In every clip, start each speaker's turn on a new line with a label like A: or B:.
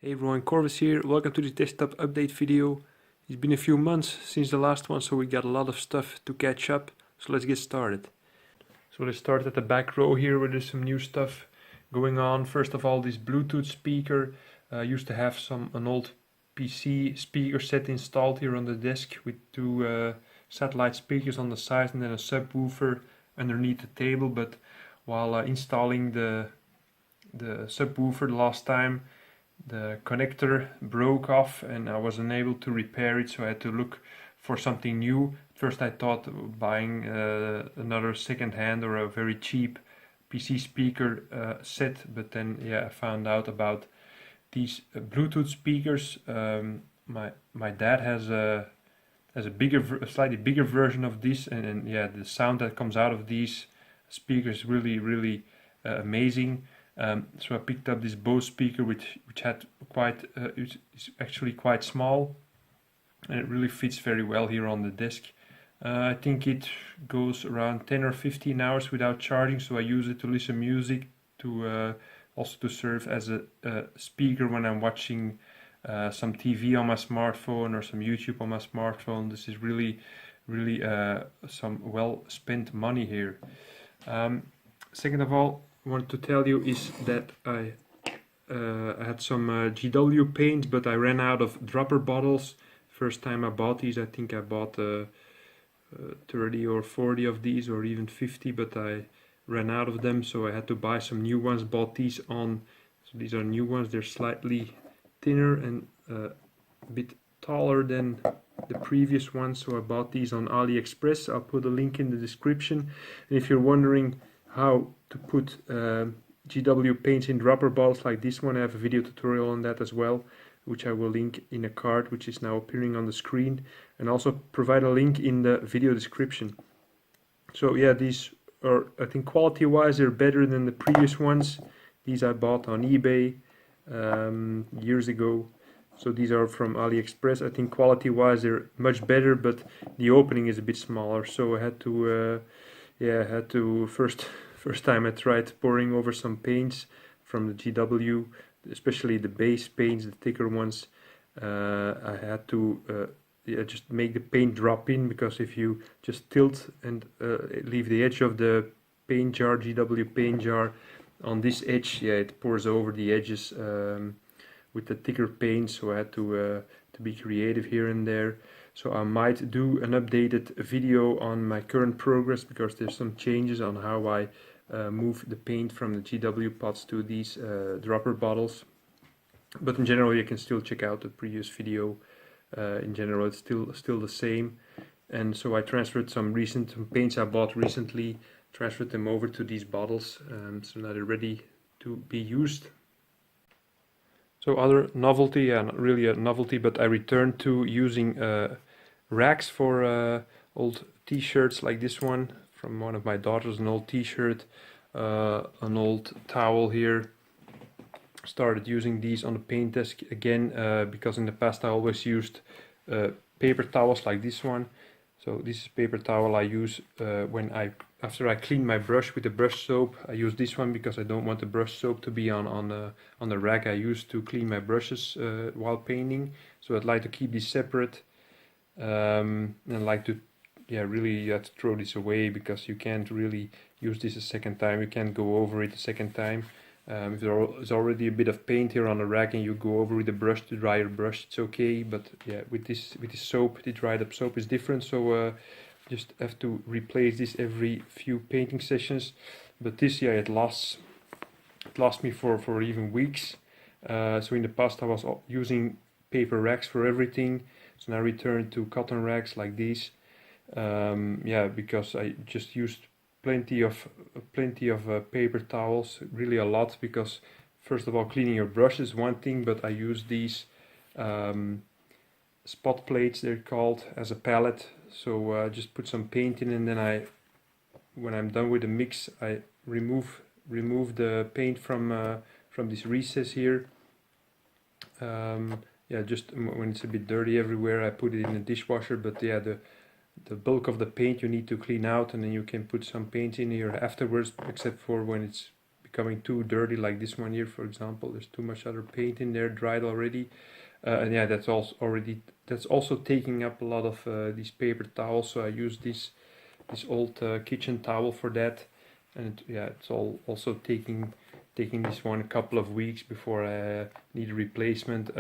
A: Hey everyone, Corvus here. Welcome to this desktop update video. It's been a few months since the last one, so we got a lot of stuff to catch up. So let's get started. So let's start at the back row here where there's some new stuff going on. First of all, this Bluetooth speaker. Used to have an old PC speaker set installed here on the desk with two satellite speakers on the side and then a subwoofer underneath the table. But while installing the subwoofer the last time, the connector broke off and I was unable to repair it, so I had to look for something new. First I thought of buying another second-hand or a very cheap PC speaker set, but then I found out about these Bluetooth speakers. My dad has a slightly bigger version of this, and the sound that comes out of these speakers is really amazing. So I picked up this Bose speaker, which had is actually quite small, and it really fits very well here on the desk. I think it goes around 10 or 15 hours without charging, so I use it to listen music, to also to serve as a speaker when I'm watching some TV on my smartphone or some YouTube on my smartphone. This is really some well spent money here. Second of all, I wanted to tell you is that I had some GW paints, but I ran out of dropper bottles. First time I bought these, I think I bought 30 or 40 of these, or even 50, but I ran out of them, so I had to buy some new ones. Bought these on, so these are new ones. They're slightly thinner and a bit taller than the previous ones, so I bought these on AliExpress. I'll put a link in the description. And if you're wondering how to put GW paints in dropper bottles like this one, I have a video tutorial on that as well, which I will link in a card which is now appearing on the screen, and also provide a link in the video description. So yeah, these are, I think quality wise, they're better than the previous ones. These I bought on eBay years ago. So these are from AliExpress. I think quality wise they're much better, but the opening is a bit smaller, so I had to first time I tried pouring over some paints from the GW, especially the base paints, the thicker ones. I had to just make the paint drop in, because if you just tilt and leave the edge of the paint jar, GW paint jar, on this edge, it pours over the edges with the thicker paint. So I had to be creative here and there. So I might do an updated video on my current progress, because there's some changes on how I move the paint from the GW pots to these dropper bottles. But in general, you can still check out the previous video. In general, it's still the same. And so I transferred some paints I bought recently, transferred them over to these bottles, so now they're ready to be used. So other novelty, not really a novelty, but I returned to using racks for old t-shirts like this one from one of my daughters, an old t-shirt, an old towel here. Started using these on the paint desk again, because in the past I always used paper towels like this one. So this is paper towel I use after I clean my brush with the brush soap. I use this one because I don't want the brush soap to be on the rack I use to clean my brushes while painting. So I'd like to keep these separate, and I like to really you have to throw this away, because you can't really use this a second time. You can't go over it a second time. If there's already a bit of paint here on the rack and you go over with the brush to dry your brush, it's okay. But with this soap, the dried up soap is different, so just have to replace this every few painting sessions. But this it lasts me for even weeks. So in the past I was using paper racks for everything, so now I returned to cotton racks like these. Because I just used plenty of paper towels, really a lot, because first of all, cleaning your brush is one thing, but I use these spot plates, they're called, as a palette. So just put some paint in, and then when I'm done with the mix, I remove the paint from this recess here. Just when it's a bit dirty everywhere, I put it in the dishwasher. But the bulk of the paint you need to clean out, and then you can put some paint in here afterwards, except for when it's becoming too dirty, like this one here, for example. There's too much other paint in there, dried already. And yeah, that's also taking up a lot of these paper towels. So I use this old kitchen towel for that, and yeah, it's also taking this one a couple of weeks before I need a replacement.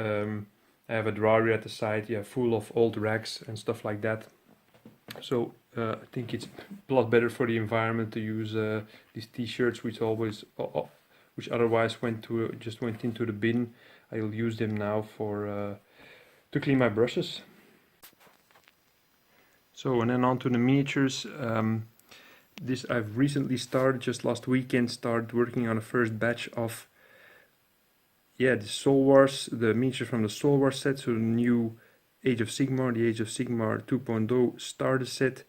A: I have a drawer at the side, yeah, full of old rags and stuff like that. So I think it's a lot better for the environment to use these t-shirts, which otherwise just went into the bin. I'll use them now for to clean my brushes. So, and then on to the miniatures. This I've recently started, just last weekend, started working on the first batch of the Soul Wars, the miniatures from the Soul Wars set, so the new Age of Sigmar, the Age of Sigmar 2.0 starter set.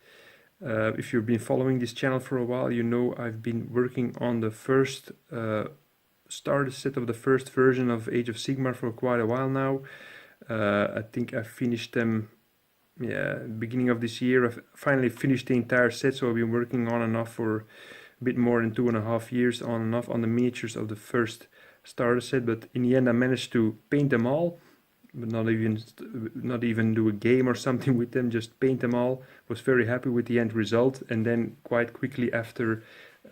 A: If you've been following this channel for a while, you know I've been working on the first starter set of the first version of Age of Sigmar for quite a while now. I think I finished them beginning of this year. I've finally finished the entire set, so I've been working on and off for a bit more than 2.5 years on and off on the miniatures of the first starter set, but in the end I managed to paint them all, but not even do a game or something with them, just paint them all. Was very happy with the end result, and then quite quickly after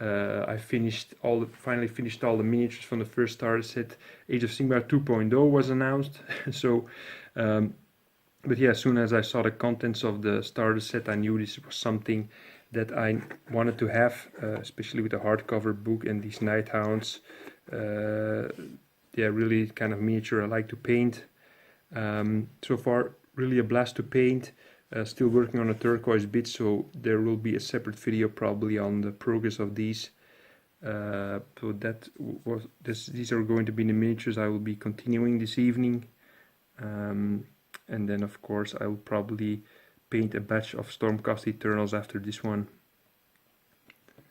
A: I finally finished all the miniatures from the first starter set, Age of Sigmar 2.0 was announced. So but yeah, as soon as I saw the contents of the starter set, I knew this was something that I wanted to have, especially with the hardcover book and these Night Hounds. Really kind of miniature I like to paint. So far, really a blast to paint. Still working on a turquoise bit, so there will be a separate video probably on the progress of these. So these are going to be the miniatures I will be continuing this evening. And then of course I will probably paint a batch of Stormcast Eternals after this one.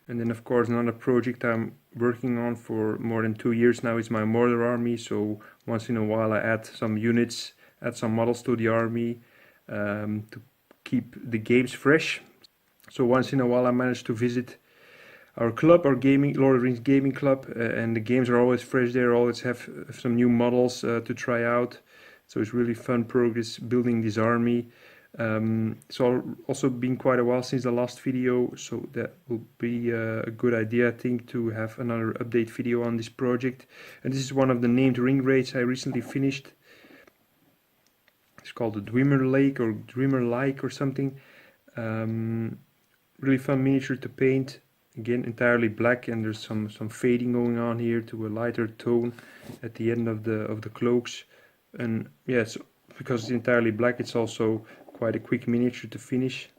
A: And then of course another project I'm working on for more than 2 years now is my Mordor army. So once in a while I add some units, add some models to the army to keep the games fresh. So once in a while I manage to visit our club, our LotR Ringwraiths gaming club, and the games are always fresh there. Always have some new models to try out. So it's really fun progress building this army. It's also been quite a while since the last video, so that will be a good idea, I think, to have another update video on this project. And this is one of the named Ringwraiths I recently finished. It's called the Dwimmer Lake or Dwimmer Like or something. Really fun miniature to paint. Again, entirely black, and there's some fading going on here to a lighter tone at the end of the cloaks. And yes, because it's entirely black, it's also quite a quick miniature to finish.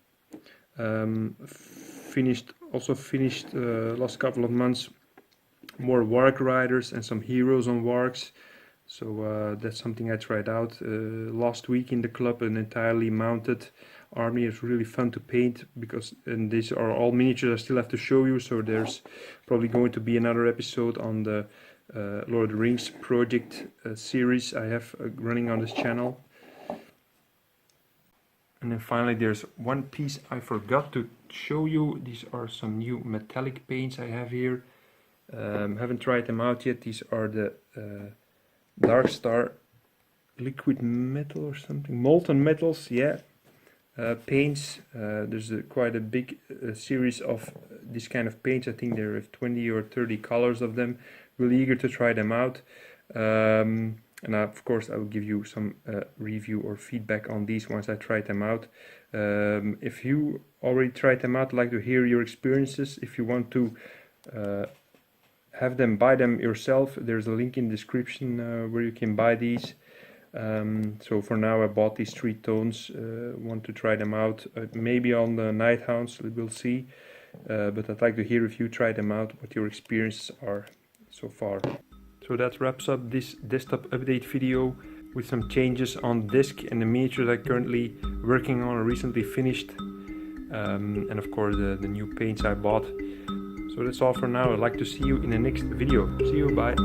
A: Finished last couple of months more Warg Riders and some heroes on Wargs. So that's something I tried out last week in the club. An entirely mounted army. It's really fun to paint and these are all miniatures I still have to show you. So there's probably going to be another episode on the Lord of the Rings project series I have running on this channel. And then finally there's one piece I forgot to show you. These are some new metallic paints I have here. Haven't tried them out yet. These are the Dark Star liquid metal or something, molten metals, paints. There's quite a big series of this kind of paints. I think there are 20 or 30 colors of them. Really eager to try them out, and of course I will give you some review or feedback on these once I try them out. If you already tried them out, I'd like to hear your experiences. If you want to buy them yourself, there's a link in the description where you can buy these. So for now I bought these 3 tones, want to try them out, maybe on the Night Hounds, we'll see, but I'd like to hear if you try them out, what your experiences are so far. So that wraps up this desktop update video with some changes on the disc and the miniatures I'm currently working on or recently finished, and of course the new paints I bought. So that's all for now. I'd like to see you in the next video. See you, bye.